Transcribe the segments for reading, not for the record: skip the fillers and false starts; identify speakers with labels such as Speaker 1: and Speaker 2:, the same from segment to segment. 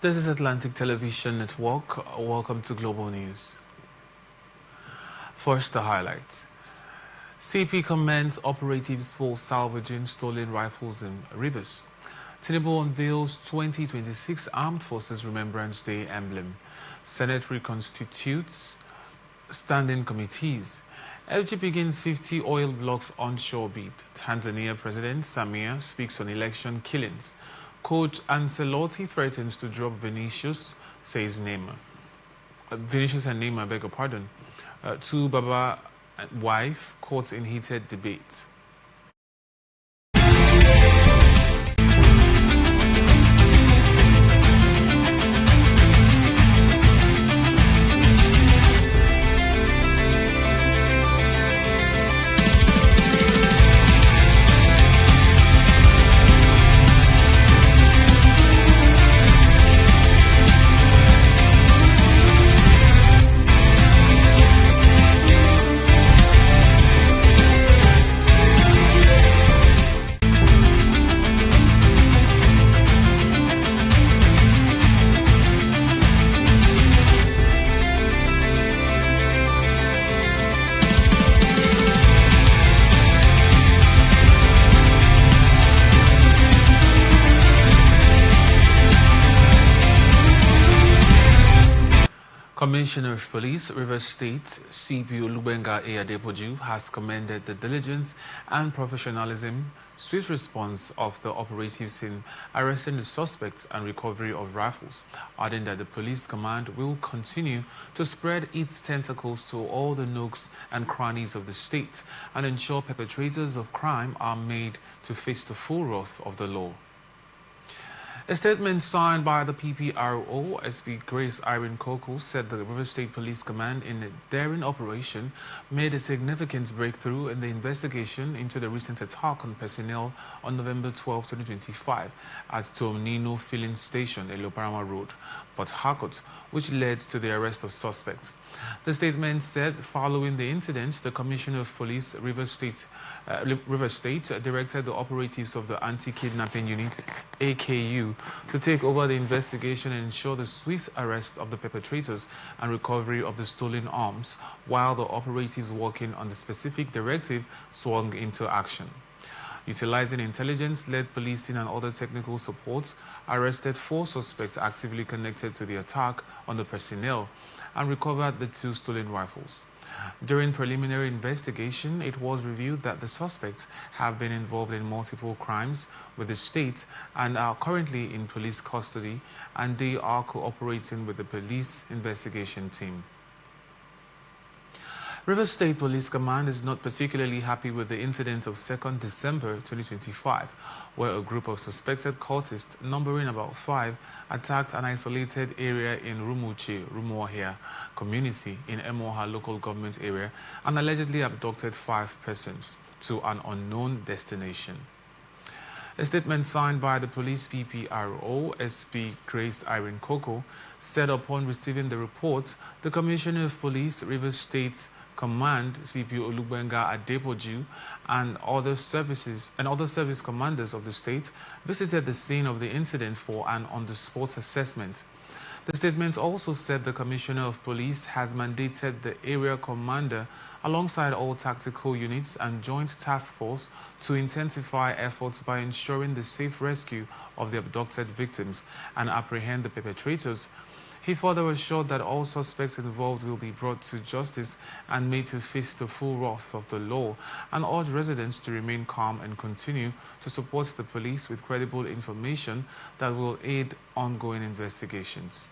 Speaker 1: This is Atlantic Television Network. Welcome to Global News. First, the highlights. CP commends operatives for salvaging stolen rifles in Rivers. Tinubu unveils 2026 Armed Forces Remembrance Day emblem. Senate reconstitutes standing committees. FG begins 50 oil blocks onshore bid. Tanzania President Samia speaks on election killings. Coach Ancelotti threatens to drop Vinicius, says Neymar. Vinicius and Neymar, beg your pardon. Two Baba wife caught in heated debate. Commissioner of Police, Rivers State, CP Olubenga Adepoju, has commended the diligence and professionalism, swift response of the operatives in arresting the suspects and recovery of rifles, adding that the police command will continue to spread its tentacles to all the nooks and crannies of the state and ensure perpetrators of crime are made to face the full wrath of the law. A statement signed by the PPRO, SP Grace Irene Coco, said the River State Police Command in a daring operation made a significant breakthrough in the investigation into the recent attack on personnel on November 12, 2025 at Tomnino Filling Station, Eloparama Road, Port Harcourt, which led to the arrest of suspects. The statement said following the incident, the Commissioner of Police, River State, directed the operatives of the Anti-Kidnapping Unit, AKU, to take over the investigation and ensure the swift arrest of the perpetrators and recovery of the stolen arms, while the operatives working on the specific directive swung into action. Utilizing intelligence-led policing and other technical support, arrested 4 suspects actively connected to the attack on the personnel and recovered the 2 stolen rifles. During preliminary investigation, it was revealed that the suspects have been involved in multiple crimes with the state and are currently in police custody, and they are cooperating with the police investigation team. River State Police Command is not particularly happy with the incident of 2nd December 2025, where a group of suspected cultists, numbering about 5, attacked an isolated area in Rumuohia community in Emoha local government area and allegedly abducted 5 persons to an unknown destination. A statement signed by the police PPRO, SP Grace Irene Coco, said upon receiving the report, the Commissioner of Police, River State Command, CP Olubenga Adepoju, and other service commanders of the state visited the scene of the incident for an on-the-spot assessment. The statement also said the Commissioner of Police has mandated the area commander alongside all tactical units and joint task force to intensify efforts by ensuring the safe rescue of the abducted victims and apprehend the perpetrators. He further assured that all suspects involved will be brought to justice and made to face the full wrath of the law, and urged residents to remain calm and continue to support the police with credible information that will aid ongoing investigations.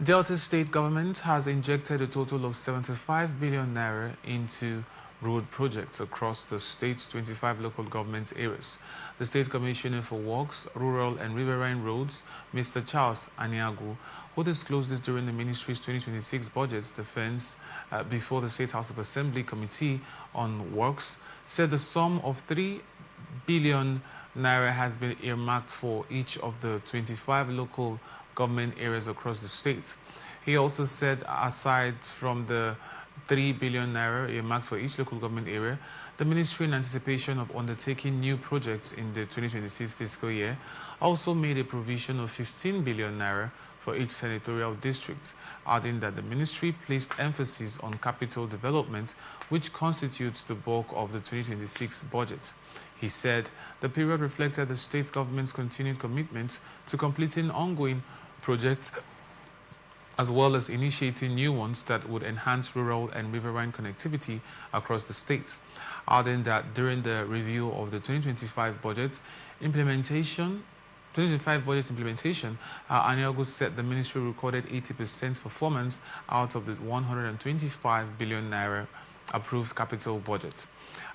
Speaker 1: Delta State government has injected a total of 75 billion naira into road projects across the state's 25 local government areas. The State Commissioner for Works, Rural and Riverine Roads, Mr. Charles Aniagu, who disclosed this during the ministry's 2026 budget defense before the State House of Assembly Committee on Works, said the sum of 3 billion naira has been earmarked for each of the 25 local government areas across the state. He also said aside from the 3 billion naira earmarked for each local government area. The ministry, in anticipation of undertaking new projects in the 2026 fiscal year, also made a provision of 15 billion naira for each senatorial district, adding that the ministry placed emphasis on capital development, which constitutes the bulk of the 2026 budget. He said the period reflected the state government's continued commitment to completing ongoing projects as well as initiating new ones that would enhance rural and riverine connectivity across the state, adding that during the review of the 2025 budget implementation, Aniago said the ministry recorded 80% performance out of the 125 billion naira approved capital budget.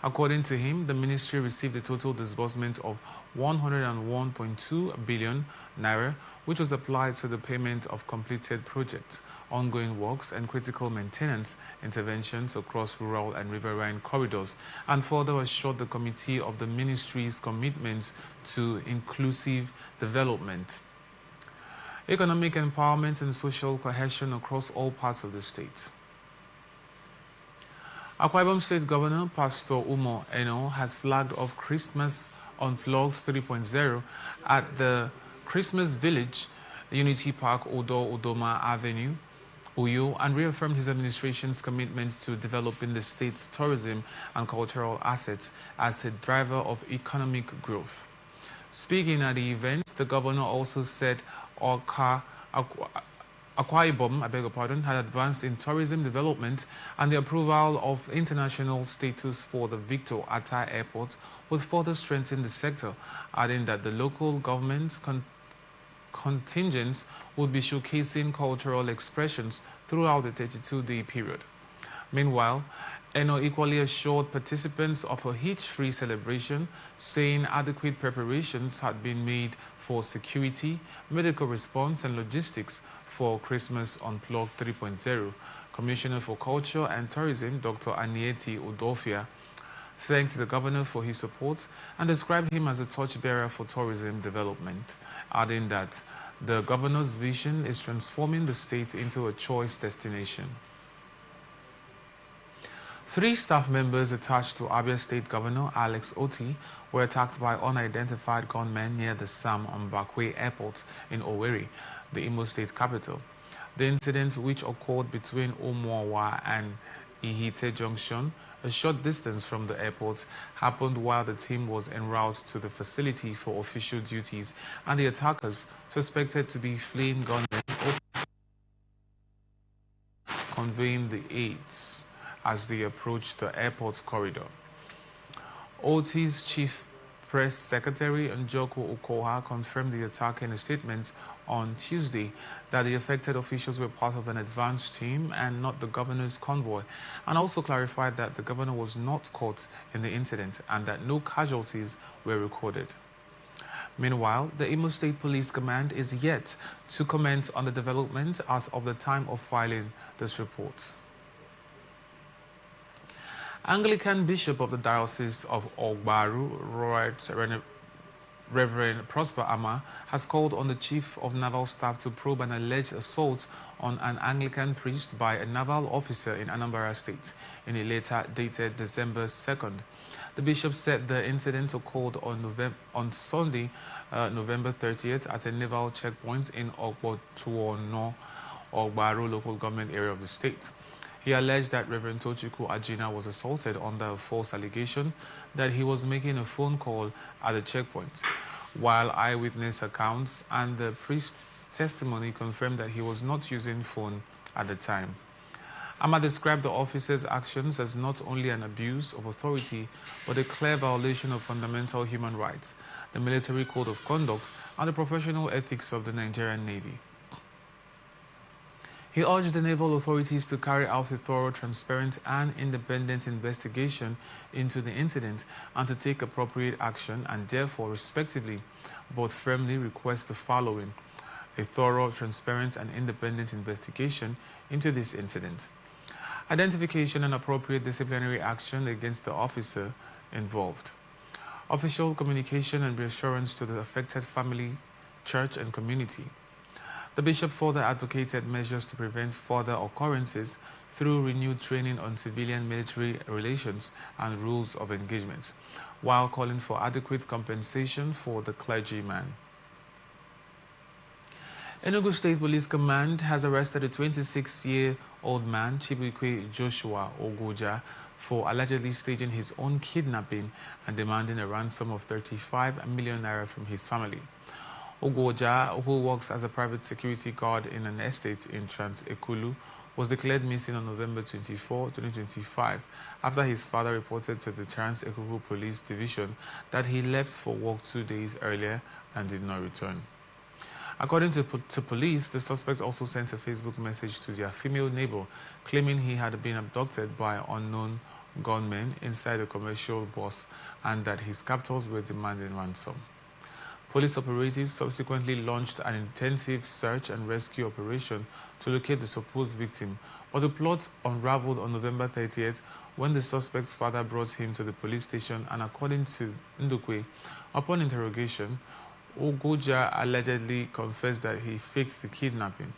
Speaker 1: According to him, the ministry received a total disbursement of 101.2 billion naira, which was applied to the payment of completed projects, ongoing works, and critical maintenance interventions across rural and riverine corridors, and further assured the committee of the ministry's commitment to inclusive development, economic empowerment, and social cohesion across all parts of the state. Akwa Ibom State Governor Pastor Umo Eno has flagged off Christmas Unplugged 3.0 at the Christmas Village, Unity Park, Udoma Avenue, Uyo, and reaffirmed his administration's commitment to developing the state's tourism and cultural assets as a driver of economic growth. Speaking at the event, the governor also said Akwa Ibom, had advanced in tourism development and the approval of international status for the Victor Atta Airport would further strengthen the sector, adding that the local government contingents would be showcasing cultural expressions throughout the 32-day period. Meanwhile, Eno equally assured participants of a hitch-free celebration, saying adequate preparations had been made for security, medical response, and logistics for Christmas Unplugged 3.0. Commissioner for Culture and Tourism, Dr. Anieti Udofia, thanked the governor for his support and described him as a torchbearer for tourism development, adding that the governor's vision is transforming the state into a choice destination. 3 staff members attached to Abia State Governor Alex Oti were attacked by unidentified gunmen near the Sam Mbakwe Airport in Owerri, the Imo State capital. The incident, which occurred between Umuawa and Ihite Junction, a short distance from the airport, happened while the team was en route to the facility for official duties, and the attackers, suspected to be fleeing gunmen, conveying the aids as they approached the airport's corridor. OT's chief press secretary Njoku Okoha confirmed the attack in a statement on Tuesday that the affected officials were part of an advance team and not the governor's convoy, and also clarified that the governor was not caught in the incident and that no casualties were recorded. Meanwhile, the Imo State Police Command is yet to comment on the development as of the time of filing this report. Anglican Bishop of the Diocese of Ogbaru, Reverend Prosper Ama, has called on the Chief of Naval Staff to probe an alleged assault on an Anglican priest by a naval officer in Anambra State in a letter dated December 2nd. The bishop said the incident occurred on Sunday, November 30th, at a naval checkpoint in Ogbotuono, Ogbaru local government area of the state. He alleged that Reverend Tochukwu Ajina was assaulted under a false allegation that he was making a phone call at the checkpoint, while eyewitness accounts and the priest's testimony confirmed that he was not using phone at the time. Ama described the officer's actions as not only an abuse of authority, but a clear violation of fundamental human rights, the military code of conduct, and the professional ethics of the Nigerian Navy. He urged the naval authorities to carry out a thorough, transparent, and independent investigation into the incident and to take appropriate action, and therefore, respectively, both firmly request the following: a thorough, transparent, and independent investigation into this incident, identification and appropriate disciplinary action against the officer involved, official communication and reassurance to the affected family, church, and community. The bishop further advocated measures to prevent further occurrences through renewed training on civilian-military relations and rules of engagement, while calling for adequate compensation for the clergyman. Enugu State Police Command has arrested a 26-year-old man, Chibuike Joshua Ogoja, for allegedly staging his own kidnapping and demanding a ransom of 35 million naira from his family. Ogoja, who works as a private security guard in an estate in Trans-Ekulu, was declared missing on November 24, 2025, after his father reported to the Trans-Ekulu Police Division that he left for work 2 days earlier and did not return. According to police, the suspect also sent a Facebook message to their female neighbor, claiming he had been abducted by unknown gunmen inside a commercial bus and that his captors were demanding ransom. Police operatives subsequently launched an intensive search and rescue operation to locate the supposed victim, but the plot unraveled on November 30th when the suspect's father brought him to the police station, and according to Ndukwe, upon interrogation, Ogoja allegedly confessed that he faked the kidnapping.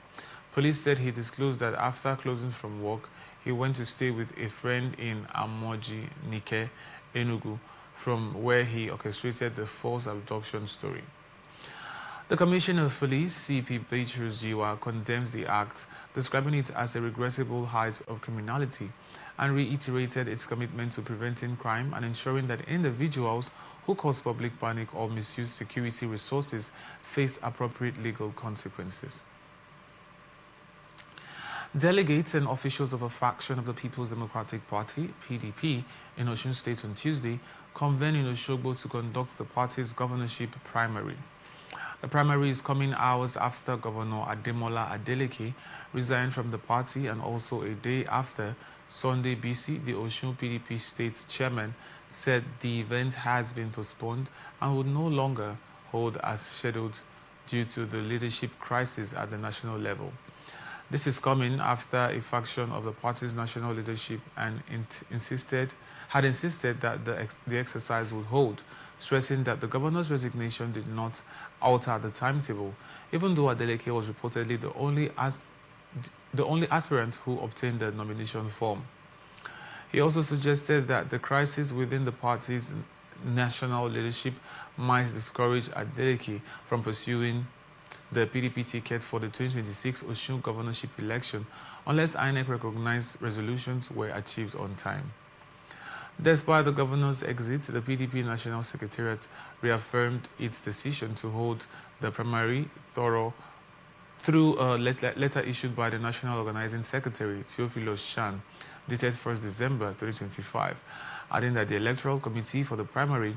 Speaker 1: Police said he disclosed that after closing from work, he went to stay with a friend in Amoji Nike, Enugu, from where he orchestrated the false abduction story. The Commissioner of Police, CP Beatrice Jiwa, condemns the act, describing it as a regrettable height of criminality, and reiterated its commitment to preventing crime and ensuring that individuals who cause public panic or misuse security resources face appropriate legal consequences. Delegates and officials of a faction of the People's Democratic Party, PDP, in Osun State on Tuesday convened in Osogbo to conduct the party's governorship primary. The primary is coming hours after Governor Ademola Adeleke resigned from the party, and also a day after Sunday BC, the Osun PDP state chairman, said the event has been postponed and would no longer hold as scheduled due to the leadership crisis at the national level. This is coming after a faction of the party's national leadership had insisted that the exercise would hold, stressing that the governor's resignation did not alter the timetable, even though Adeleke was reportedly the only aspirant who obtained the nomination form. He also suggested that the crisis within the party's national leadership might discourage Adeleke from pursuing the PDP ticket for the 2026 Osun governorship election unless INEC recognized resolutions were achieved on time. Despite the governor's exit, the PDP National Secretariat reaffirmed its decision to hold the primary through a letter issued by the National Organizing Secretary, Theophilus Shan, dated 1st December 2025, adding that the Electoral Committee for the primary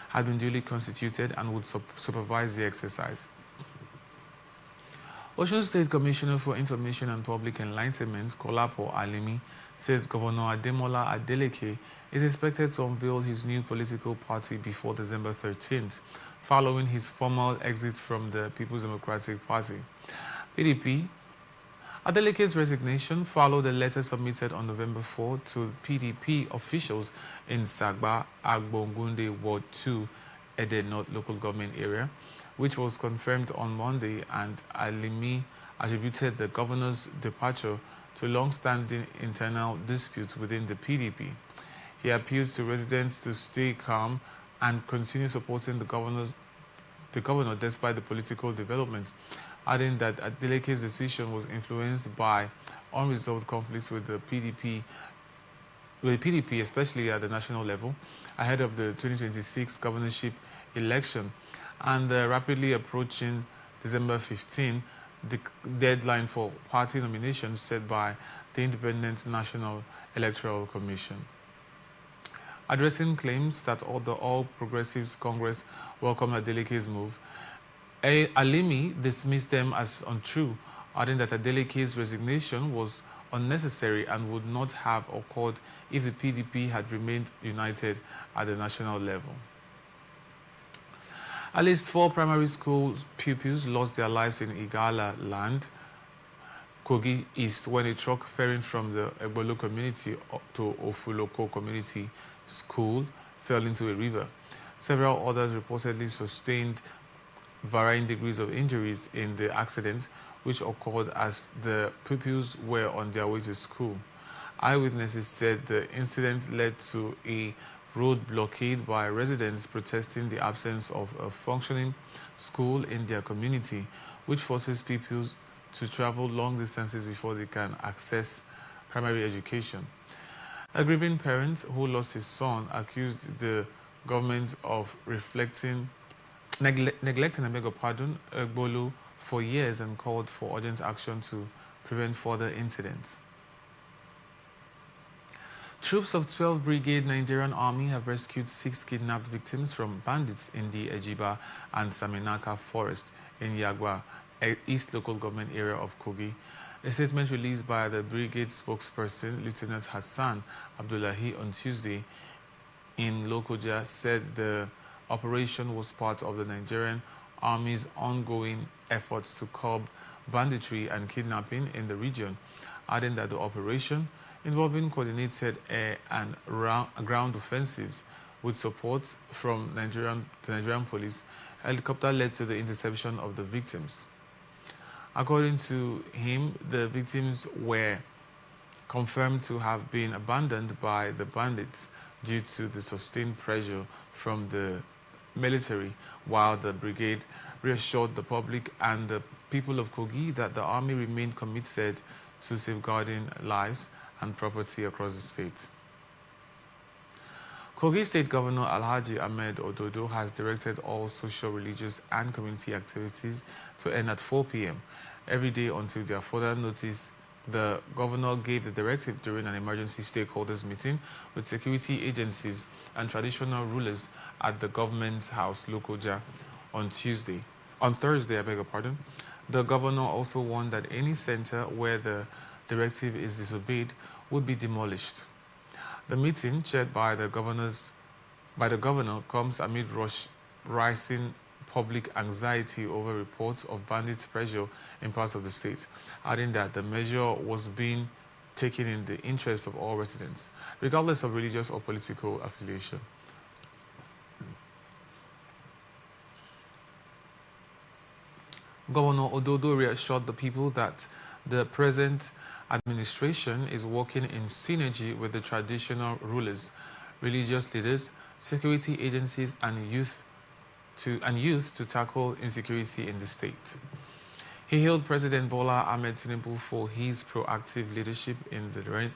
Speaker 1: had been duly constituted and would supervise the exercise. Osun State Commissioner for Information and Public Enlightenment, Kolapo Alimi, says Governor Ademola Adeleke is expected to unveil his new political party before December 13th, following his formal exit from the People's Democratic Party. PDP. Adeleke's resignation followed a letter submitted on November 4 to PDP officials in Sagba, Agbongunde, Ward 2, Ede North local government area, which was confirmed on Monday, and Alimi attributed the governor's departure to long-standing internal disputes within the PDP. He appealed to residents to stay calm and continue supporting the governor despite the political developments, adding that Adeleke's decision was influenced by unresolved conflicts with the PDP, especially at the national level, ahead of the 2026 governorship election and the rapidly approaching December 15, the deadline for party nominations set by the Independent National Electoral Commission. Addressing claims that the All Progressives Congress welcomed Adeleke's move, Alimi dismissed them as untrue, adding that Adeleke's resignation was unnecessary and would not have occurred if the PDP had remained united at the national level. At least 4 primary school pupils lost their lives in Igala land, Kogi East, when a truck ferrying from the Egbolo community to Ofuloko community school fell into a river. Several others reportedly sustained varying degrees of injuries in the accident, which occurred as the pupils were on their way to school. Eyewitnesses said the incident led to a road blockade by residents protesting the absence of a functioning school in their community, which forces people to travel long distances before they can access primary education. A grieving parent who lost his son accused the government of neglecting Egbolu for years and called for urgent action to prevent further incidents. Troops of 12th Brigade Nigerian Army have rescued 6 kidnapped victims from bandits in the Ejiba and Saminaka forest in Yagwa, East Local Government area of Kogi. A statement released by the brigade spokesperson, Lieutenant Hassan Abdullahi, on Tuesday in Lokoja said the operation was part of the Nigerian Army's ongoing efforts to curb banditry and kidnapping in the region, adding that the operation, involving coordinated air and ground offensives with support from the Nigerian police, helicopter led to the interception of the victims. According to him, the victims were confirmed to have been abandoned by the bandits due to the sustained pressure from the military, while the brigade reassured the public and the people of Kogi that the army remained committed to safeguarding lives and property across the state. Kogi State Governor Alhaji Ahmed Ododo has directed all social, religious and community activities to end at 4 p.m. every day until their further notice. The governor gave the directive during an emergency stakeholders meeting with security agencies and traditional rulers at the government's house, Lokoja, on Thursday, The governor also warned that any center where the directive is disobeyed would be demolished. The meeting, chaired by the governor, comes amid rising public anxiety over reports of bandit pressure in parts of the state, adding that the measure was being taken in the interest of all residents, regardless of religious or political affiliation. Governor Ododo reassured the people that the present administration is working in synergy with the traditional rulers, religious leaders, security agencies, and youth to tackle insecurity in the state. He hailed President Bola Ahmed Tinubu for his proactive leadership in the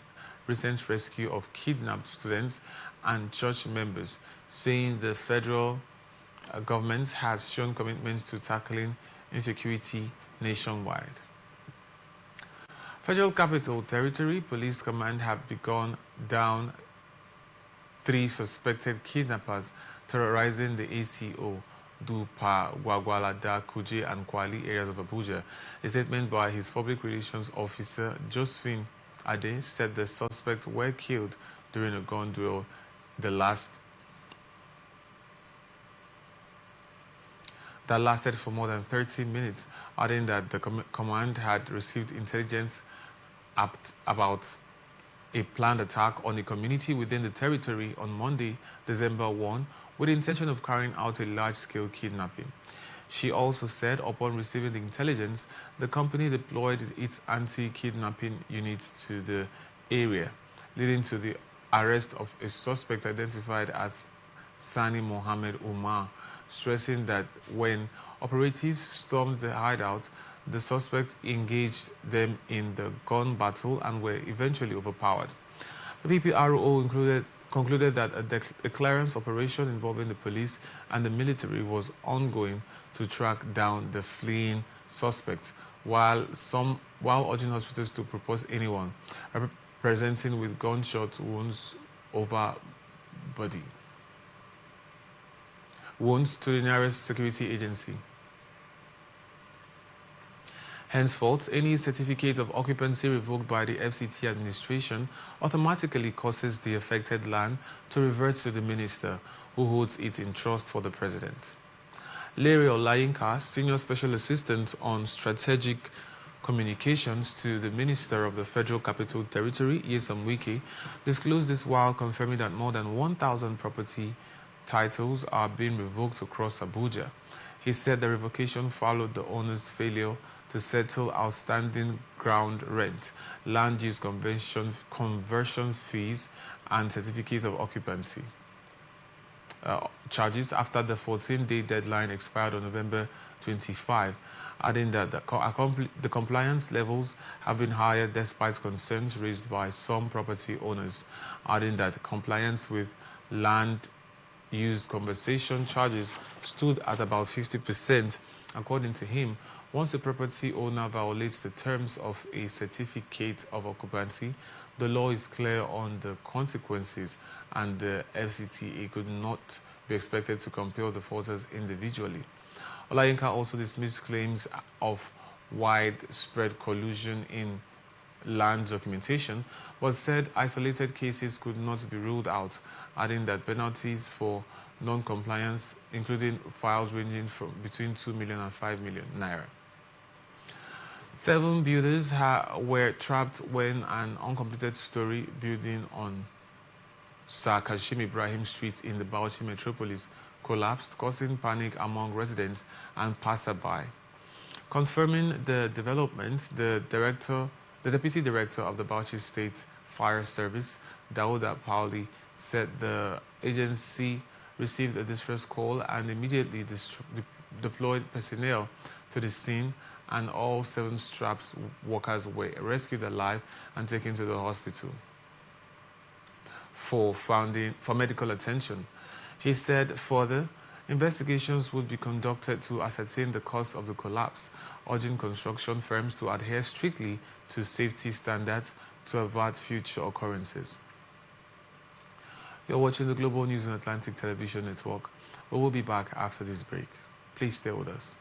Speaker 1: recent rescue of kidnapped students and church members, saying the federal government has shown commitments to tackling insecurity nationwide. Federal Capital Territory Police Command have begun down 3 suspected kidnappers terrorizing the ACO, Dupa, Gwagwalada, Kuje, and Kwali areas of Abuja. A statement by his public relations officer, Josephine Ade, said the suspects were killed during a gun duel that lasted for more than 30 minutes, adding that the command had received intelligence about a planned attack on a community within the territory on Monday, December 1, with the intention of carrying out a large-scale kidnapping. She also said upon receiving the intelligence, the company deployed its anti-kidnapping units to the area, leading to the arrest of a suspect identified as Sani Mohammed Umar, stressing that when operatives stormed the hideout, the suspects engaged them in the gun battle and were eventually overpowered. The PPRO concluded that a clearance operation involving the police and the military was ongoing to track down the fleeing suspects, while urging hospitals to propose anyone presenting with gunshot wounds to the nearest security agency. Henceforth, any certificate of occupancy revoked by the FCT administration automatically causes the affected land to revert to the minister, who holds it in trust for the president. Larry Olayinka, Senior Special Assistant on Strategic Communications to the Minister of the Federal Capital Territory, Nyesom Wike, disclosed this while confirming that more than 1,000 property titles are being revoked across Abuja. He said the revocation followed the owner's failure to settle outstanding ground rent, land use conversion fees, and certificates of occupancy charges after the 14-day deadline expired on November 25, adding that the compliance levels have been higher despite concerns raised by some property owners, adding that compliance with land use conversion charges stood at about 50%. According to him, once a property owner violates the terms of a certificate of occupancy, the law is clear on the consequences, and the FCTA could not be expected to compel the defaulters individually. Olayinka also dismissed claims of widespread collusion in land documentation, but said isolated cases could not be ruled out, adding that penalties for non-compliance, including files ranging from between 2 million and 5 million naira. 7 builders were trapped when an uncompleted story building on Sir Kashim Ibrahim Street in the Bauchi metropolis collapsed, causing panic among residents and passerby. Confirming the development, the Deputy Director of the Bauchi State Fire Service, Dauda Pauli, said the agency received a distress call and immediately deployed personnel to the scene, and all 7 strapped workers were rescued alive and taken to the hospital for medical attention. He said further investigations would be conducted to ascertain the cause of the collapse, urging construction firms to adhere strictly to safety standards to avert future occurrences. You're watching the Global News on Atlantic Television Network. We will be back after this break. Please stay with us.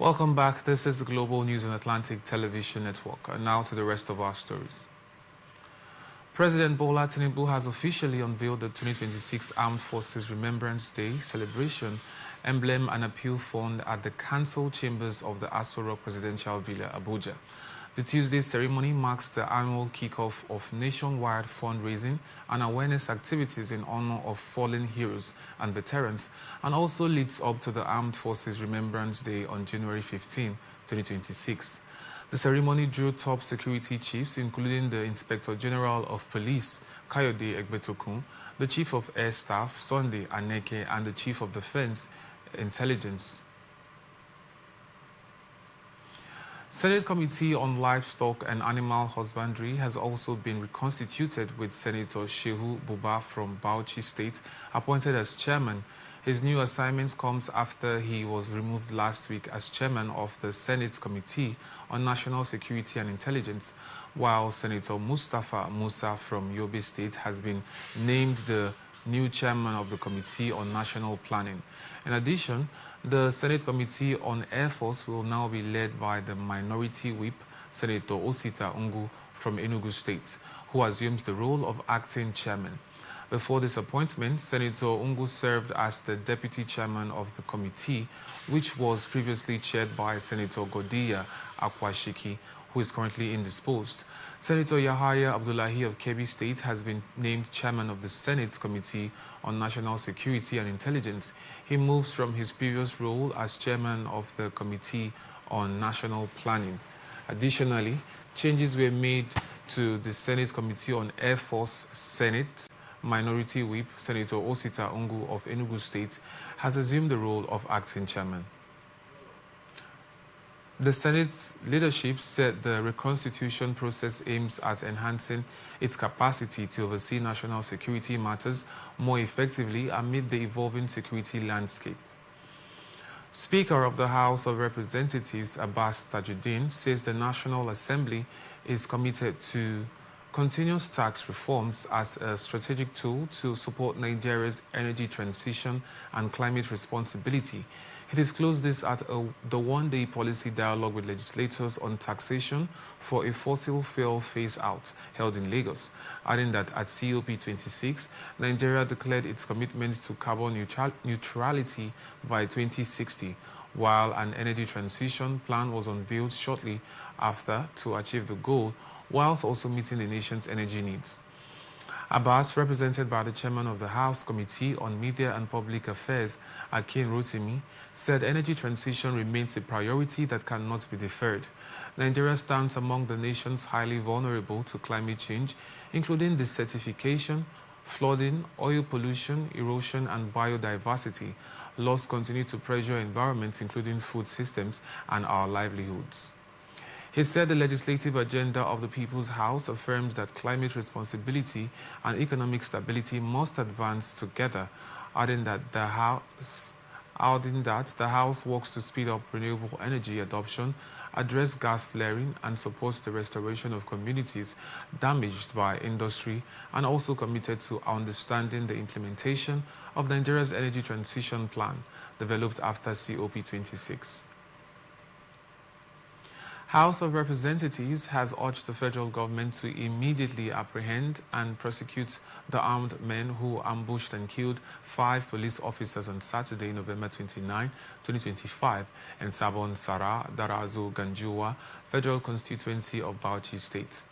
Speaker 1: Welcome back. This is the Global News on Atlantic Television Network. And now to the rest of our stories. President Bola Tinubu has officially unveiled the 2026 Armed Forces Remembrance Day celebration emblem and appeal fund at the Council Chambers of the Aso Rock Presidential Villa, Abuja. The Tuesday ceremony marks the annual kickoff of nationwide fundraising and awareness activities in honor of fallen heroes and veterans, and also leads up to the Armed Forces Remembrance Day on January 15, 2026. The ceremony drew top security chiefs, including the Inspector General of Police, Kayode Egbetokun, the Chief of Air Staff, Sunday Aneke, and the Chief of Defense Intelligence. Senate Committee on Livestock and Animal Husbandry has also been reconstituted with Senator Shehu Buba from Bauchi State appointed as chairman. His new assignment comes after he was removed last week as chairman of the Senate Committee on National Security and Intelligence, while Senator Mustapha Musa from Yobe State has been named the new chairman of the Committee on National Planning. In addition, the Senate Committee on Air Force will now be led by the Minority Whip, Senator Osita Ungu from Enugu State, who assumes the role of acting chairman. Before this appointment, Senator Ungu served as the deputy chairman of the committee, which was previously chaired by Senator Godiya Akwashiki, who is currently indisposed. Senator Yahaya Abdullahi of Kebbi State has been named chairman of the Senate Committee on National Security and Intelligence. He moves from his previous role as chairman of the Committee on National Planning. Additionally, changes were made to the Senate Committee on Air Force. Senate Minority Whip Senator Osita Ungu of Enugu State has assumed the role of acting chairman. The Senate's leadership said the reconstitution process aims at enhancing its capacity to oversee national security matters more effectively amid the evolving security landscape. Speaker of the House of Representatives Abbas Tajuddin says the National Assembly is committed to continuous tax reforms as a strategic tool to support Nigeria's energy transition and climate responsibility. He disclosed this at the one-day policy dialogue with legislators on taxation for a fossil fuel phase-out held in Lagos, adding that at COP26, Nigeria declared its commitment to carbon neutrality by 2060, while an energy transition plan was unveiled shortly after to achieve the goal, whilst also meeting the nation's energy needs. Abbas, represented by the chairman of the House Committee on Media and Public Affairs, Akin Rotimi, said energy transition remains a priority that cannot be deferred. Nigeria stands among the nations highly vulnerable to climate change, including desertification, flooding, oil pollution, erosion, and biodiversity. Laws continue to pressure environments, including food systems and our livelihoods. He said the legislative agenda of the People's House affirms that climate responsibility and economic stability must advance together, adding that the House works to speed up renewable energy adoption, address gas flaring, and supports the restoration of communities damaged by industry, and also committed to understanding the implementation of Nigeria's energy transition plan developed after COP26. House of Representatives has urged the federal government to immediately apprehend and prosecute the armed men who ambushed and killed 5 police officers on Saturday, November 29, 2025, in Sabon Sara, Darazo, Ganjuwa, Federal Constituency of Bauchi State.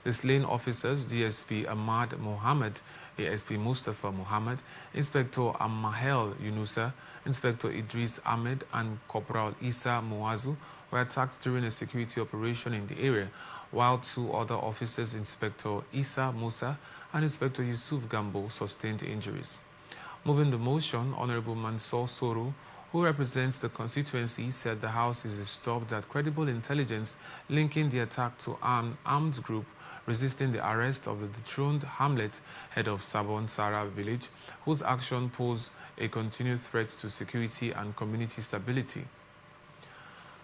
Speaker 1: The slain officers, DSP Ahmad Mohammed, ASP Mustafa Muhammad, Inspector Amahel Yunusa, Inspector Idris Ahmed, and Corporal Isa Muazu, were attacked during a security operation in the area, while 2 other officers, Inspector Isa Musa and Inspector Yusuf Gambo, sustained injuries. Moving the motion, Honorable Mansour Soro, who represents the constituency, said the House is disturbed that credible intelligence linking the attack to an armed group resisting the arrest of the dethroned Hamlet, head of Sabon Sara village, whose action posed a continued threat to security and community stability.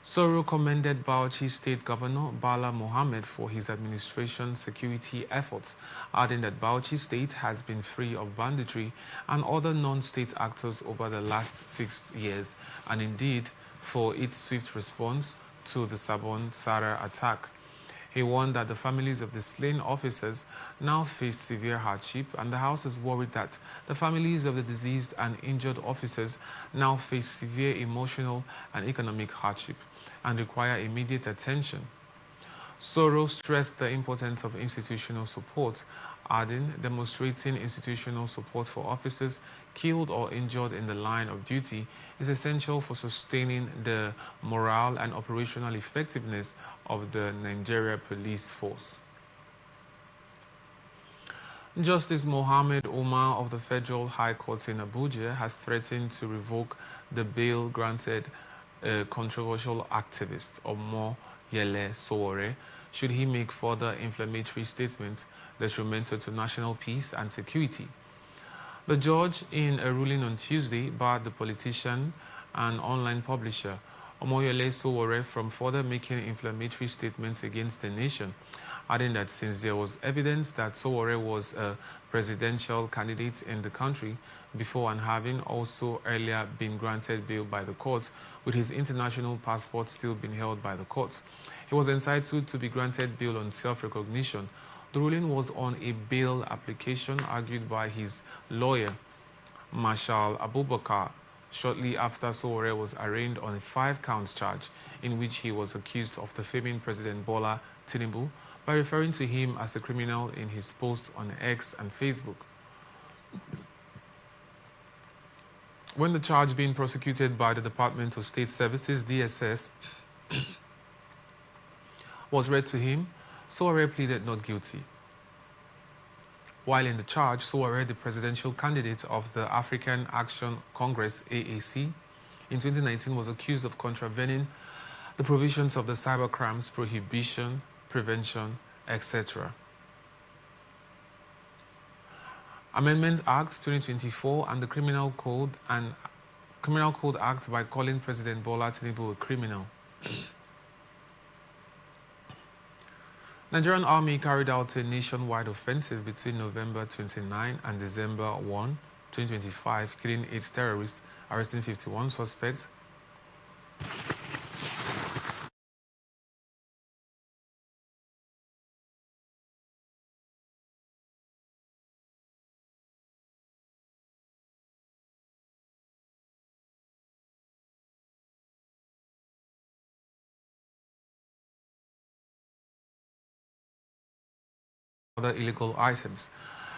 Speaker 1: Soro commended Bauchi State Governor Bala Mohammed for his administration's security efforts, adding that Bauchi State has been free of banditry and other non-state actors over the last 6 years, and indeed for its swift response to the Sabon Sara attack. He warned that the families of the slain officers now face severe hardship, and the House is worried that the families of the deceased and injured officers now face severe emotional and economic hardship and require immediate attention. Soro stressed the importance of institutional support, adding, demonstrating institutional support for officers killed or injured in the line of duty is essential for sustaining the morale and operational effectiveness of the Nigeria Police Force. Justice Mohammed Umar of the Federal High Court in Abuja has threatened to revoke the bail granted a controversial activist, Omo Yele Sowore, should he make further inflammatory statements detrimental to national peace and security. The judge, in a ruling on Tuesday, barred the politician and online publisher Omoyele Sowore from further making inflammatory statements against the nation, adding that since there was evidence that Sowore was a presidential candidate in the country before and having also earlier been granted bail by the courts, with his international passport still being held by the courts, he was entitled to be granted bail on self-recognition. The ruling was on a bail application argued by his lawyer, Marshal Abubakar, shortly after Sowore was arraigned on a 5-count charge in which he was accused of defaming President Bola Tinubu by referring to him as a criminal in his post on X and Facebook. When the charge being prosecuted by the Department of State Services, DSS, was read to him, Sowore pleaded not guilty. While in the charge, Sowore, the presidential candidate of the African Action Congress, AAC, in 2019 was accused of contravening the provisions of the Cybercrimes Prohibition, Prevention, etc. Amendment Act 2024 and the Criminal Code Act by calling President Bola Tinubu a criminal. Nigerian Army carried out a nationwide offensive between November 29 and December 1, 2025, killing 8 terrorists, arresting 51 suspects. Other illegal items.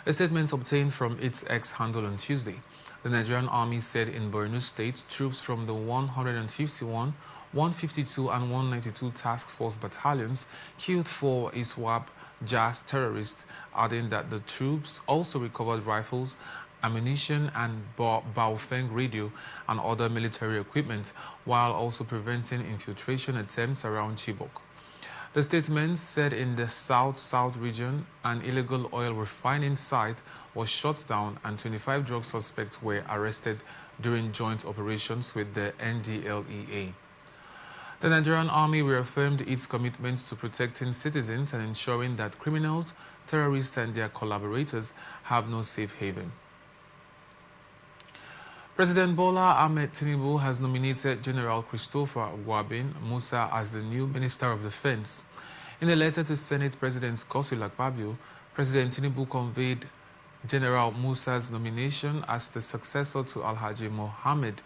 Speaker 1: A statement obtained from its X handle on Tuesday. The Nigerian Army said in Borno State, troops from the 151, 152 and 192 Task Force battalions killed 4 ISWAP JAS terrorists, adding that the troops also recovered rifles, ammunition and Baofeng radio and other military equipment, while also preventing infiltration attempts around Chibok. The statement said in the South region, an illegal oil refining site was shut down and 25 drug suspects were arrested during joint operations with the NDLEA. The Nigerian Army reaffirmed its commitment to protecting citizens and ensuring that criminals, terrorists and their collaborators have no safe haven. President Bola Ahmed Tinubu has nominated General Christopher Gwabin Musa as the new Minister of Defense. In a letter to Senate President Godswill Akpabio, President Tinubu conveyed General Musa's nomination as the successor to Alhaji Mohammed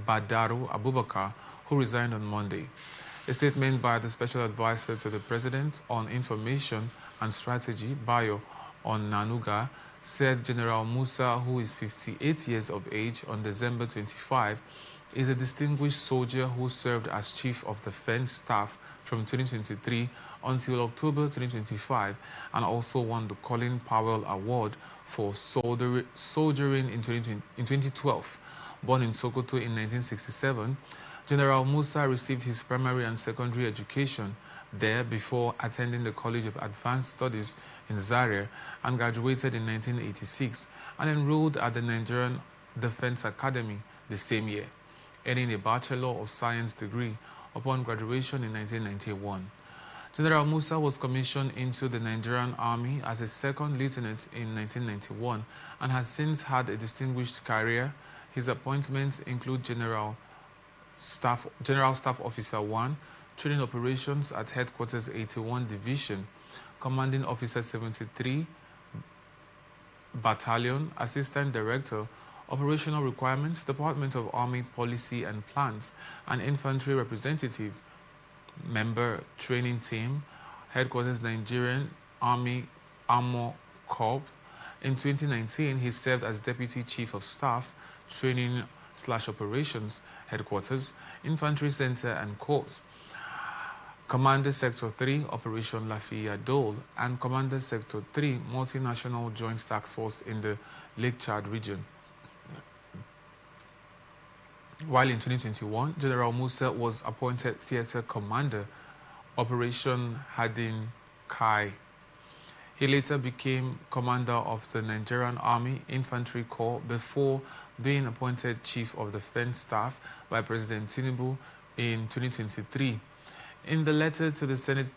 Speaker 1: Badaru Abubakar, who resigned on Monday. A statement by the Special Advisor to the President on Information and Strategy, Bayo Onanuga, said General Musa, who is 58 years of age on December 25, is a distinguished soldier who served as Chief of Defense Staff from 2023 until October 2025 and also won the Colin Powell Award for soldiering in 2012. Born in Sokoto in 1967, General Musa received his primary and secondary education there before attending the College of Advanced Studies in Zaria and graduated in 1986 and enrolled at the Nigerian Defense Academy the same year, earning a Bachelor of Science degree upon graduation in 1991. General Musa was commissioned into the Nigerian Army as a second lieutenant in 1991 and has since had a distinguished career. His appointments include General General Staff Officer 1, Training Operations at Headquarters 81 Division, Commanding Officer 73 Battalion, Assistant Director, Operational Requirements, Department of Army Policy and Plans, and Infantry Representative, Member Training Team, Headquarters Nigerian Army Armor Corps. In 2019, he served as Deputy Chief of Staff, Training/Operations, Headquarters, Infantry Center and Corps, Commander Sector 3, Operation Lafayette Dole, and Commander Sector 3, Multinational Joint Task Force in the Lake Chad region. While in 2021, General Musa was appointed Theater Commander, Operation Hadin Kai. He later became commander of the Nigerian Army Infantry Corps before being appointed Chief of Defense Staff by President Tinubu in 2023. In the letter to the Senate,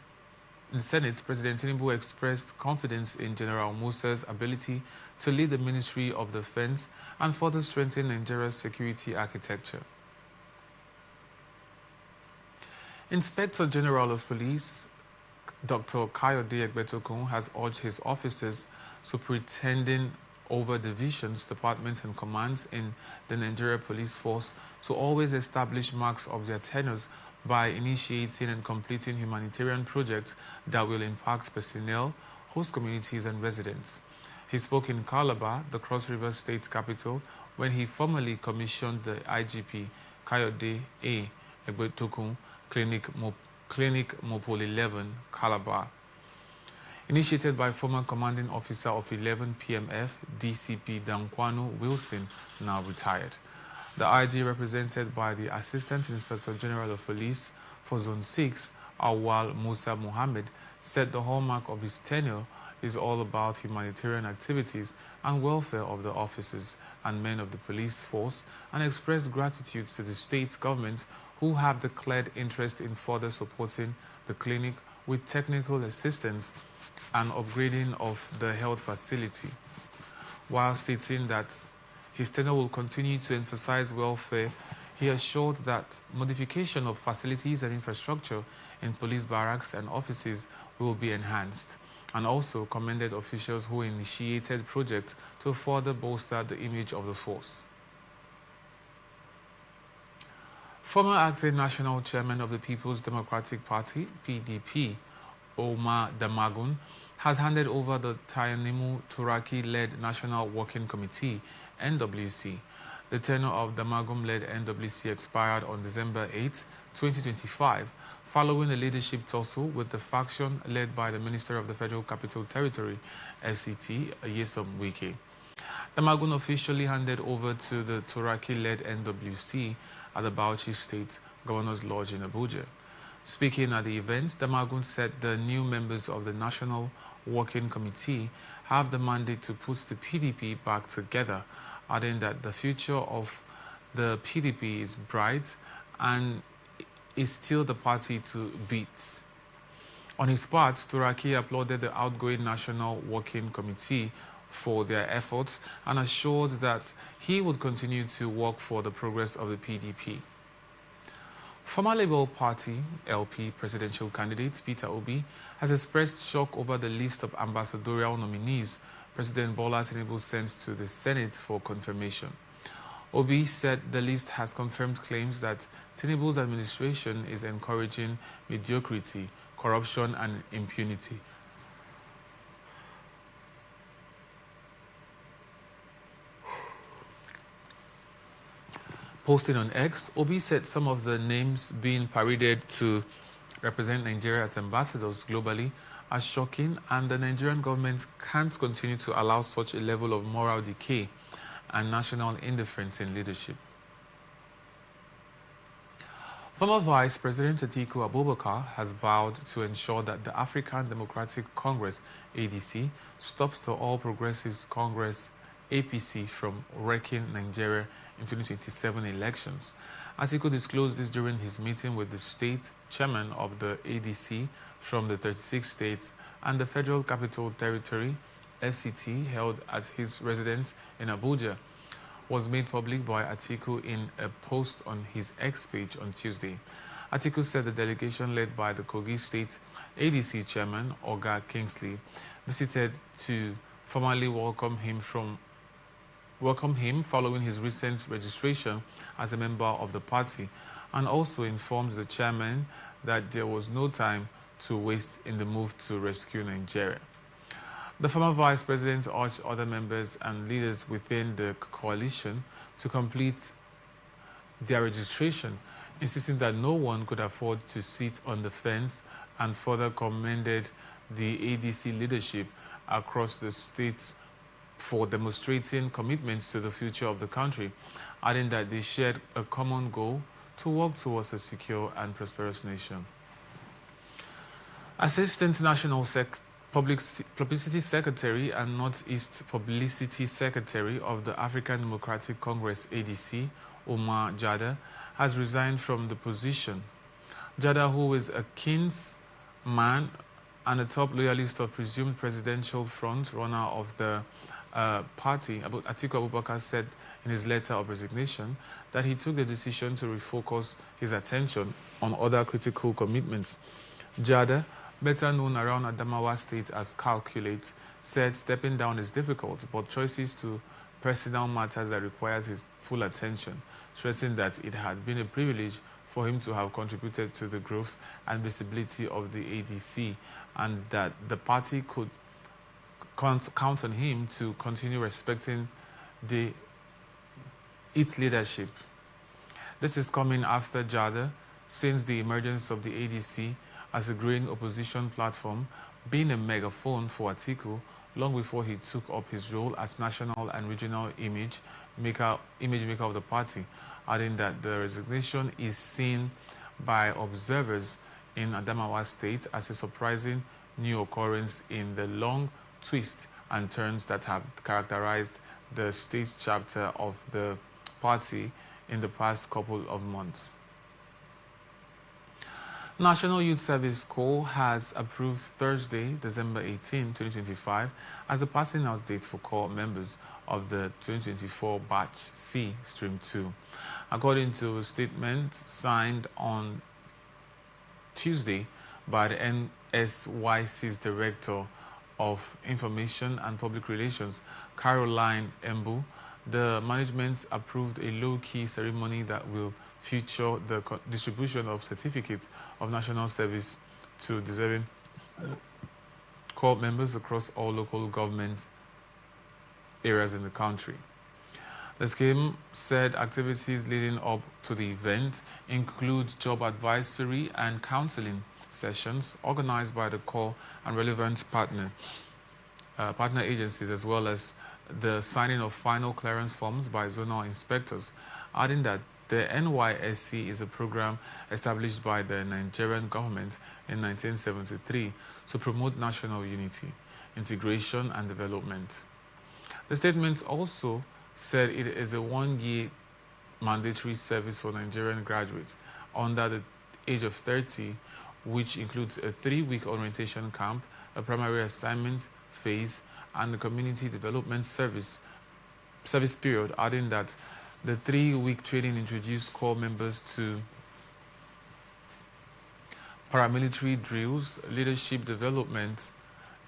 Speaker 1: President Tinubu expressed confidence in General Musa's ability to lead the Ministry of Defense and further strengthen Nigeria's security architecture. Inspector General of Police Dr. Kayode Egbetokun has urged his officers superintending over divisions, departments, and commands in the Nigeria Police Force to always establish marks of their tenures by initiating and completing humanitarian projects that will impact personnel, host communities, and residents. He spoke in Calabar, the Cross River State capital, when he formally commissioned the IGP Kayode A. Egbetokun Clinic Mopol 11, Calabar. Initiated by former commanding officer of 11 PMF, DCP Dankwano Wilson, now retired. The IG, represented by the Assistant Inspector General of Police for Zone 6, Awal Musa Mohammed, said the hallmark of his tenure is all about humanitarian activities and welfare of the officers and men of the police force, and expressed gratitude to the state government who have declared interest in further supporting the clinic with technical assistance and upgrading of the health facility, while stating that his tenure will continue to emphasize welfare. He assured that modification of facilities and infrastructure in police barracks and offices will be enhanced, and also commended officials who initiated projects to further bolster the image of the force. Former acting national chairman of the People's Democratic Party, PDP, Omar Damagun, has handed over the Tanimu Turaki-led National Working Committee, NWC. The tenure of Damagum-led NWC expired on December 8, 2025, following a leadership tussle with the faction led by the Minister of the Federal Capital Territory, FCT, Nyesom Wike. Damagun officially handed over to the Turaki-led NWC at the Bauchi State Governor's Lodge in Abuja. Speaking at the event, Damagun said the new members of the National Working Committee have the mandate to put the PDP back together, adding that the future of the PDP is bright and is still the party to beat. On his part, Turaki applauded the outgoing National Working Committee for their efforts and assured that he would continue to work for the progress of the PDP. Former Labour Party LP presidential candidate Peter Obi has expressed shock over the list of ambassadorial nominees President Bola Tinubu sent to the Senate for confirmation. Obi said the list has confirmed claims that Tinubu's administration is encouraging mediocrity, corruption, and impunity. Posting on X, Obi said some of the names being paraded to represent Nigeria as ambassadors globally are shocking, and the Nigerian government can't continue to allow such a level of moral decay and national indifference in leadership. Former Vice President Atiku Abubakar has vowed to ensure that the African Democratic Congress, ADC, stops the All Progressives Congress, APC, from wrecking Nigeria in 2027 elections. Atiku disclosed this during his meeting with the state chairman of the ADC from the 36 states and the Federal Capital Territory, FCT, held at his residence in Abuja. was made public by Atiku in a post on his X page on Tuesday. Atiku said the delegation led by the Kogi State ADC chairman, Oga Kingsley, visited to formally welcome him following his recent registration as a member of the party, and also informed the chairman that there was no time to waste in the move to rescue Nigeria. The former vice president urged other members and leaders within the coalition to complete their registration, insisting that no one could afford to sit on the fence, and further commended the ADC leadership across the states for demonstrating commitments to the future of the country, adding that they shared a common goal to work towards a secure and prosperous nation. Assistant National Publicity Secretary and Northeast Publicity Secretary of the African Democratic Congress ADC, Omar Jada, has resigned from the position. Jada, who is a kinsman and a top loyalist of presumed presidential front runner of the party, Atiku Abubakar, said in his letter of resignation that he took the decision to refocus his attention on other critical commitments. Jada, better known around Adamawa State as Calculate, said stepping down is difficult, but choices to personal matters that requires his full attention, stressing that it had been a privilege for him to have contributed to the growth and visibility of the ADC, and that the party could count on him to continue respecting its leadership. This is coming after Jada, since the emergence of the ADC as a growing opposition platform, being a megaphone for Atiku long before he took up his role as national and regional image maker of the party, adding that the resignation is seen by observers in Adamawa State as a surprising new occurrence in the long twists and turns that have characterized the state chapter of the party in the past couple of months. National Youth Service Corps has approved Thursday, December 18, 2025, as the passing out date for Corps members of the 2024 Batch C, Stream 2. According to a statement signed on Tuesday by the NSYC's Director of Information and Public Relations, Caroline Embu, the management approved a low-key ceremony that will feature the distribution of certificates of national service to deserving Corps members across all local government areas in the country. The scheme said activities leading up to the event include job advisory and counseling sessions organized by the Corps and relevant partner agencies, as well as the signing of final clearance forms by zonal inspectors, adding that the NYSC is a program established by the Nigerian government in 1973 to promote national unity, integration, and development. The statement also said it is a one-year mandatory service for Nigerian graduates under the age of 30, which includes a 3-week orientation camp, a primary assignment phase, and a community development service period, adding that the 3-week training introduced Corps members to paramilitary drills, leadership development,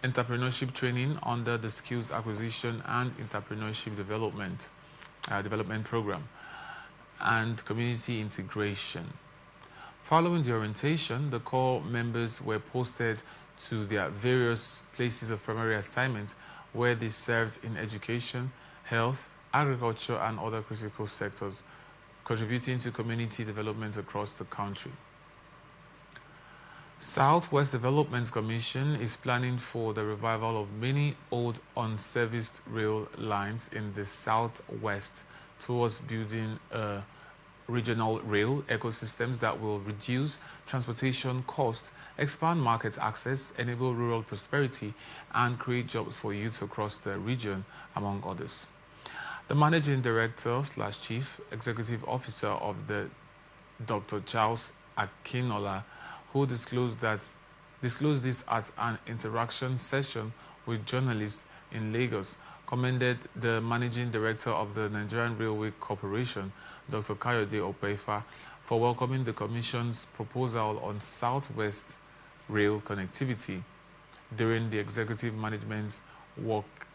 Speaker 1: entrepreneurship training under the Skills Acquisition and Entrepreneurship Development Program, and community integration. Following the orientation, the Corps members were posted to their various places of primary assignment, where they served in education, health, agriculture, and other critical sectors, contributing to community development across the country. Southwest Development Commission is planning for the revival of many old unserviced rail lines in the Southwest towards building regional rail ecosystems that will reduce transportation costs, expand market access, enable rural prosperity, and create jobs for youth across the region, among others. The Managing Director / Chief Executive Officer of the Dr. Charles Akinola, who disclosed this at an interaction session with journalists in Lagos, commended the managing director of the Nigerian Railway Corporation, Dr. Kayode Opeifa, for welcoming the Commission's proposal on Southwest rail connectivity during the executive management's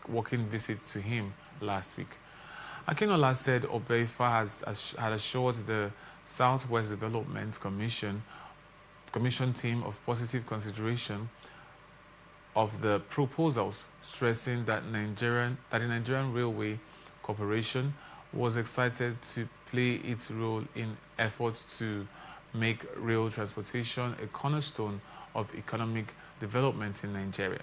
Speaker 1: walking visit to him last week. Akinola said Opeifa had assured the Southwest Development Commission team of positive consideration of the proposals, stressing that the Nigerian Railway Corporation was excited to play its role in efforts to make rail transportation a cornerstone of economic development in Nigeria.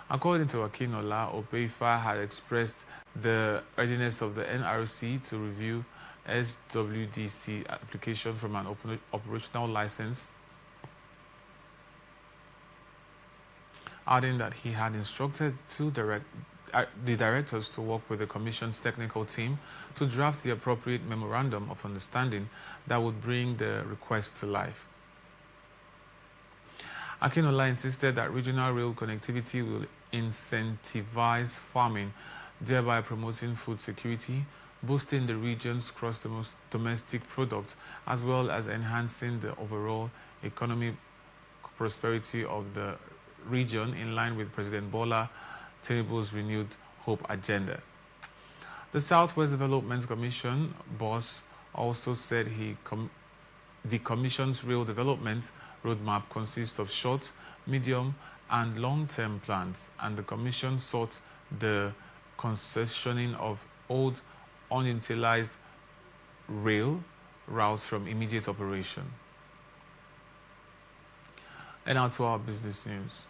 Speaker 1: According to Akinola, Opeifa had expressed the readiness of the NRC to review SWDC application from an operational license, adding that he had instructed the directors to work with the Commission's technical team to draft the appropriate memorandum of understanding that would bring the request to life. Akinola insisted that regional rail connectivity will incentivize farming, thereby promoting food security, boosting the region's gross-domestic product, as well as enhancing the overall economic prosperity of the region in line with President Bola Tinubu's renewed hope agenda. The Southwest Development Commission boss also said the Commission's rail development roadmap consists of short, medium, and long-term plans, and the Commission sought the concessioning of old, unutilized rail routes from immediate operation. And now to our business news.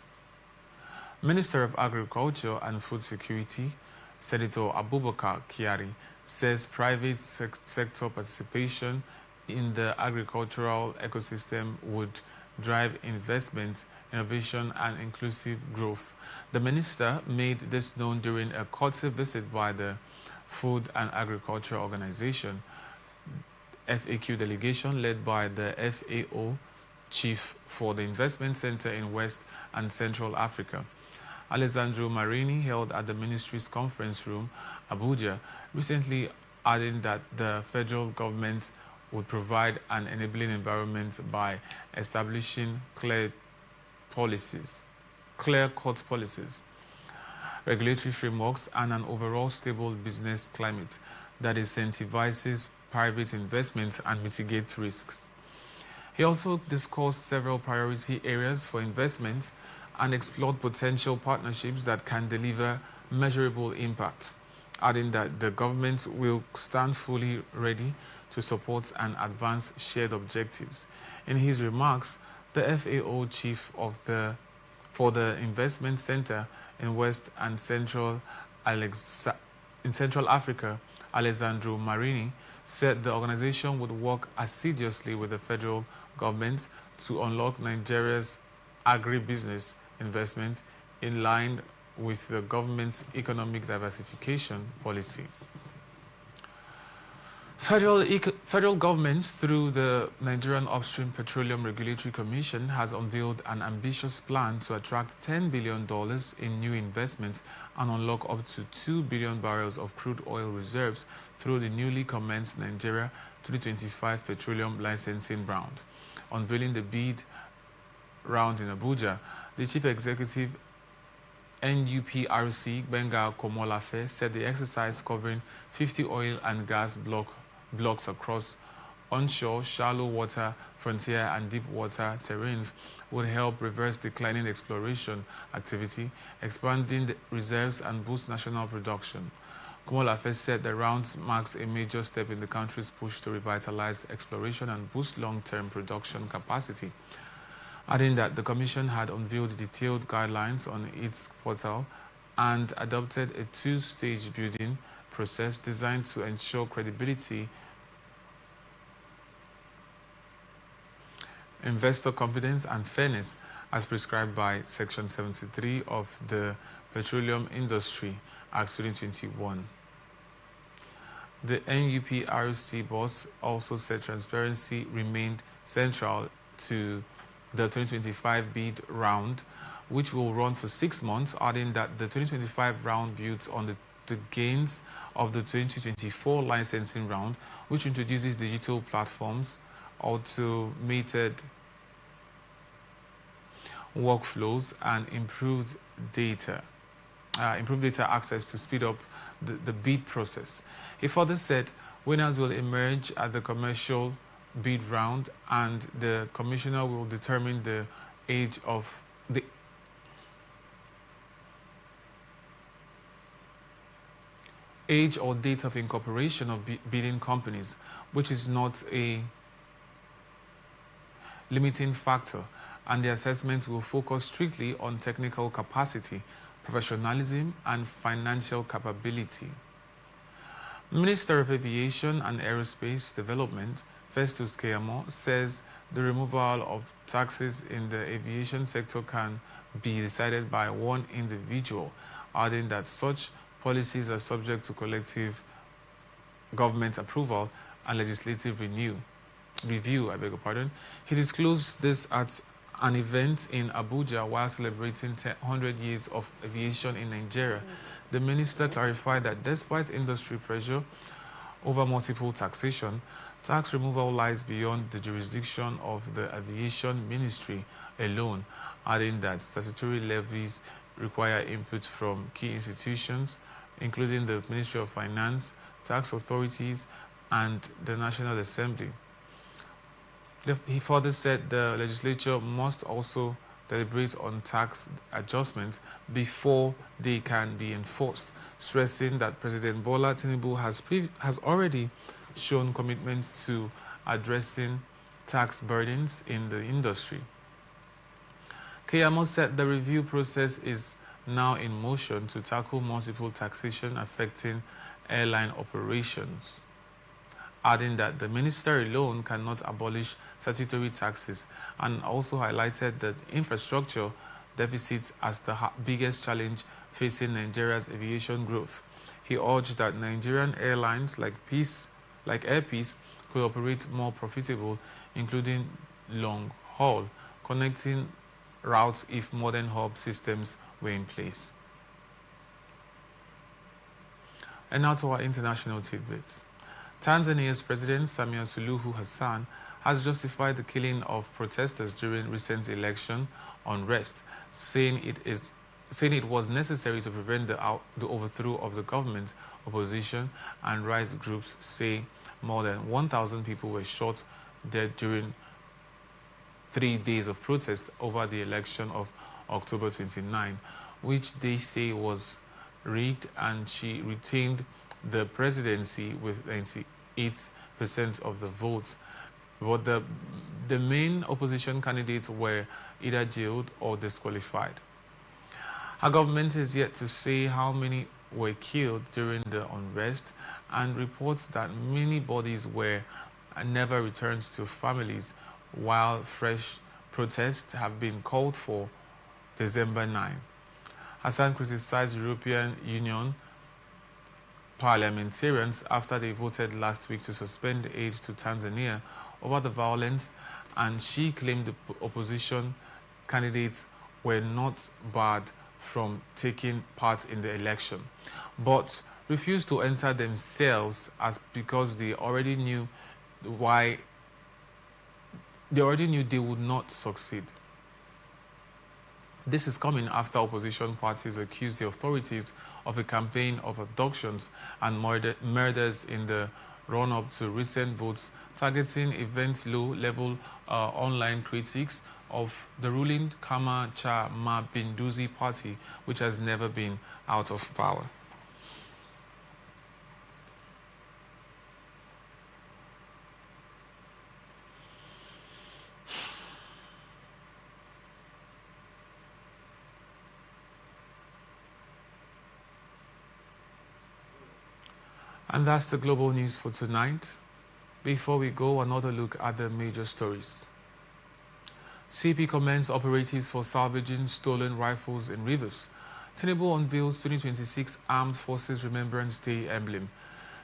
Speaker 1: Minister of Agriculture and Food Security, Senator Abubakar Kyari, says private sector participation in the agricultural ecosystem would drive investment, innovation, and inclusive growth. The minister made this known during a courtesy visit by the Food and Agriculture Organization, FAQ delegation led by the FAO chief for the Investment Center in West and Central Africa. Alessandro Marini, held at the ministry's conference room, Abuja, recently adding that the federal government would provide an enabling environment by establishing clear-cut policies, regulatory frameworks, and an overall stable business climate that incentivizes private investment and mitigates risks. He also discussed several priority areas for investment and explored potential partnerships that can deliver measurable impacts, adding that the government will stand fully ready to support and advance shared objectives. In his remarks, the FAO chief for the Investment Center in West and Central Africa, Alessandro Marini, said the organization would work assiduously with the federal government to unlock Nigeria's agribusiness investment in line with the government's economic diversification policy. Federal government, through the Nigerian Upstream Petroleum Regulatory Commission, has unveiled an ambitious plan to attract $10 billion in new investments and unlock up to 2 billion barrels of crude oil reserves through the newly commenced Nigeria 2025 Petroleum Licensing Round. Unveiling the bid round in Abuja, the Chief Executive NUPRC, Gbenga Komolafe, said the exercise covering 50 oil and gas blocks across onshore, shallow water, frontier and deep water terrains would help reverse declining exploration activity, expanding the reserves and boost national production. Komolafe said the round marks a major step in the country's push to revitalize exploration and boost long-term production capacity, adding that the Commission had unveiled detailed guidelines on its portal and adopted a two-stage building process designed to ensure credibility, investor confidence, and fairness as prescribed by Section 73 of the Petroleum Industry Act 2021. The NUPRC boss also said transparency remained central to the 2025 bid round, which will run for 6 months, adding that the 2025 round builds on the gains of the 2024 licensing round, which introduces digital platforms, automated workflows, and improved data access to speed up the bid process. He further said winners will emerge at the commercial bid round, and the commissioner will determine the age or date of incorporation of bidding companies, which is not a limiting factor, and the assessment will focus strictly on technical capacity, professionalism, and financial capability. Minister of Aviation and Aerospace Development, Festus Keyamo, says the removal of taxes in the aviation sector can be decided by one individual, adding that such policies are subject to collective government approval and legislative review. He disclosed this at an event in Abuja while celebrating 100 years of aviation in Nigeria. The minister clarified that despite industry pressure over multiple taxation, tax removal lies beyond the jurisdiction of the Aviation Ministry alone, adding that statutory levies require input from key institutions, including the Ministry of Finance, tax authorities, and the National Assembly. He further said the legislature must also deliberate on tax adjustments before they can be enforced, stressing that President Bola Tinubu has already shown commitment to addressing tax burdens in the industry. Keyamo said the review process is now in motion to tackle multiple taxation affecting airline operations, adding that the minister alone cannot abolish statutory taxes, and also highlighted the infrastructure deficit as the biggest challenge facing Nigeria's aviation growth. He urged that Nigerian airlines like Air Peace could operate more profitable, including long haul, connecting routes if modern hub systems were in place. And now to our international tidbits. Tanzania's President Samia Suluhu Hassan has justified the killing of protesters during recent election unrest, saying it was necessary to prevent the overthrow of the government. Opposition and rights groups say more than 1,000 people were shot dead during 3 days of protest over the election of October 29, which they say was rigged, and she retained the presidency with 98% of the votes. But the main opposition candidates were either jailed or disqualified. Her government is yet to say how many were killed during the unrest, and reports that many bodies were never returned to families, while fresh protests have been called for December 9. Hassan criticized European Union parliamentarians after they voted last week to suspend aid to Tanzania over the violence, and she claimed the opposition candidates were not barred from taking part in the election, but refused to enter themselves because they already knew they would not succeed. This is coming after opposition parties accused the authorities of a campaign of abductions and murders in the run-up to recent votes, targeting event low-level online critics of the ruling Chama cha Mapinduzi party, which has never been out of power. And that's the global news for tonight. Before we go, another look at the major stories. CP commends operatives for salvaging stolen rifles in Rivers. Tinubu unveils 2026 Armed Forces Remembrance Day emblem.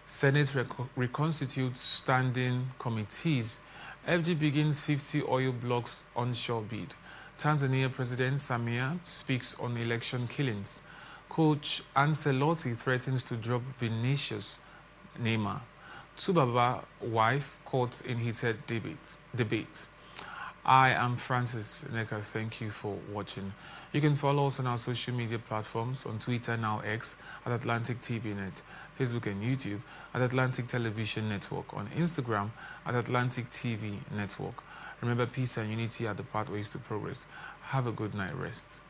Speaker 1: Senate reconstitutes standing committees. FG begins 50 oil blocks onshore bid. Tanzania President Samia speaks on election killings. Coach Ancelotti threatens to drop Vinicius Neymar. Tubaba wife caught in heated debate. I am Francis Neka. Thank you for watching. You can follow us on our social media platforms on Twitter, now X, at Atlantic TV Net, Facebook and YouTube at Atlantic Television Network, on Instagram at Atlantic TV Network. Remember, peace and unity are the pathways to progress. Have a good night rest.